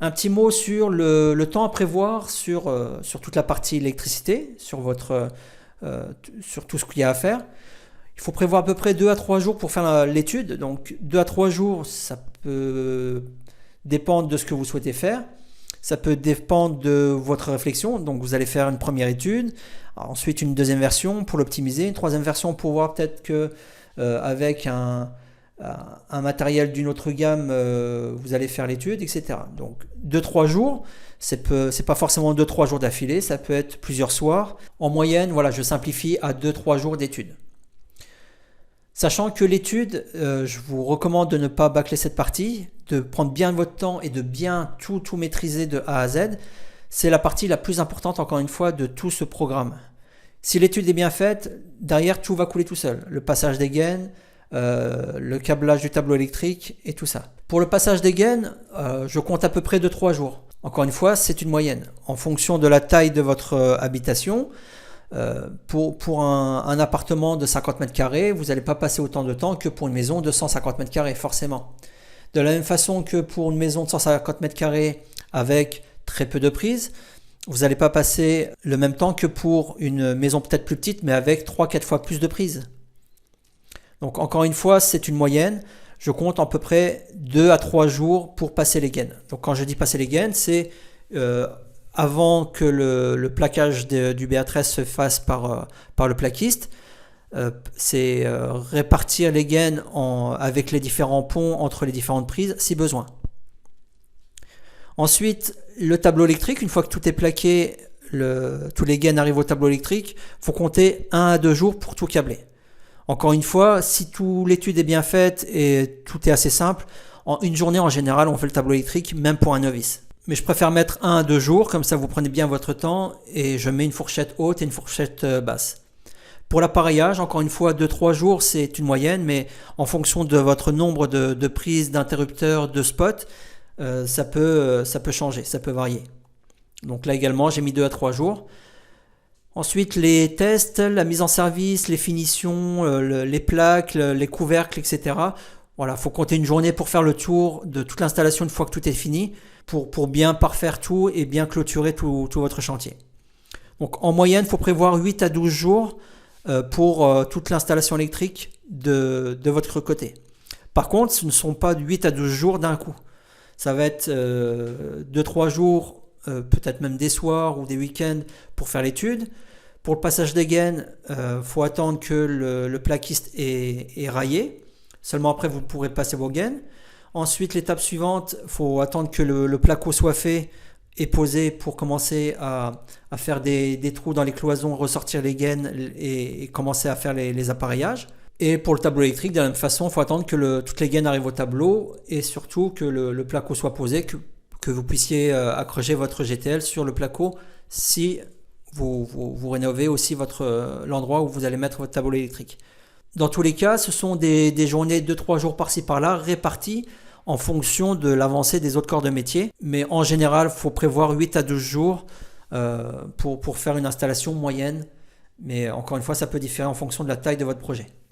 Un petit mot sur le temps à prévoir sur toute la partie électricité, sur tout ce qu'il y a à faire. Il faut prévoir à peu près 2 à 3 jours pour faire l'étude. Donc 2 à 3 jours, ça peut dépendre de ce que vous souhaitez faire. Ça peut dépendre de votre réflexion. Donc vous allez faire une première étude, ensuite une deuxième version pour l'optimiser, une troisième version pour voir peut-être que avec un matériel d'une autre gamme, vous allez faire l'étude, etc. Donc 2-3 jours, c'est pas forcément 2-3 jours d'affilée, ça peut être plusieurs soirs. En moyenne, voilà, je simplifie à 2-3 jours d'étude. Sachant que l'étude, je vous recommande de ne pas bâcler cette partie, de prendre bien votre temps et de bien tout maîtriser de A à Z. C'est la partie la plus importante, encore une fois, de tout ce programme. Si l'étude est bien faite, derrière tout va couler tout seul. Le passage des gaines, le câblage du tableau électrique et tout ça. Pour le passage des gaines, je compte à peu près 2-3 jours. Encore une fois, c'est une moyenne. En fonction de la taille de votre habitation, pour un appartement de 50 mètres carrés, vous n'allez pas passer autant de temps que pour une maison de 150 mètres carrés, forcément. De la même façon que pour une maison de 150 mètres carrés avec très peu de prises, vous n'allez pas passer le même temps que pour une maison peut-être plus petite, mais avec 3-4 fois plus de prises. Donc encore une fois, c'est une moyenne. Je compte à peu près 2 à 3 jours pour passer les gaines. Donc quand je dis passer les gaines, c'est avant que le plaquage du BA13 se fasse par le plaquiste. C'est répartir les gaines avec les différents ponts entre les différentes prises si besoin. Ensuite, le tableau électrique, une fois que tout est plaqué, tous les gaines arrivent au tableau électrique, il faut compter 1 à 2 jours pour tout câbler. Encore une fois, si toute l'étude est bien faite et tout est assez simple, en une journée en général, on fait le tableau électrique, même pour un novice. Mais je préfère mettre 1 à 2 jours, comme ça vous prenez bien votre temps et je mets une fourchette haute et une fourchette basse. Pour l'appareillage, encore une fois, 2-3 jours, c'est une moyenne, mais en fonction de votre nombre de prises, d'interrupteurs, de spots, ça peut changer, ça peut varier. Donc là également, j'ai mis 2 à 3 jours. Ensuite, les tests, la mise en service, les finitions, les plaques, les couvercles, etc. Voilà, il faut compter une journée pour faire le tour de toute l'installation une fois que tout est fini, pour bien parfaire tout et bien clôturer tout votre chantier. Donc en moyenne, il faut prévoir 8 à 12 jours pour toute l'installation électrique de votre côté. Par contre, ce ne sont pas 8 à 12 jours d'un coup. Ça va être 2-3 jours, peut-être même des soirs ou des week-ends pour faire l'étude. Pour le passage des gaines, faut attendre que le plaquiste est raillé. Seulement après, vous pourrez passer vos gaines. Ensuite, l'étape suivante, faut attendre que le placo soit fait et posé pour commencer à faire des trous dans les cloisons, ressortir les gaines et commencer à faire les appareillages. Et pour le tableau électrique, de la même façon, il faut attendre que toutes les gaines arrivent au tableau et surtout que le placo soit posé, que vous puissiez accrocher votre GTL sur le placo si vous rénovez aussi l'endroit où vous allez mettre votre tableau électrique. Dans tous les cas, ce sont des journées de 2-3 jours par-ci par-là réparties en fonction de l'avancée des autres corps de métier. Mais en général, il faut prévoir 8 à 12 jours pour faire une installation moyenne. Mais encore une fois, ça peut différer en fonction de la taille de votre projet.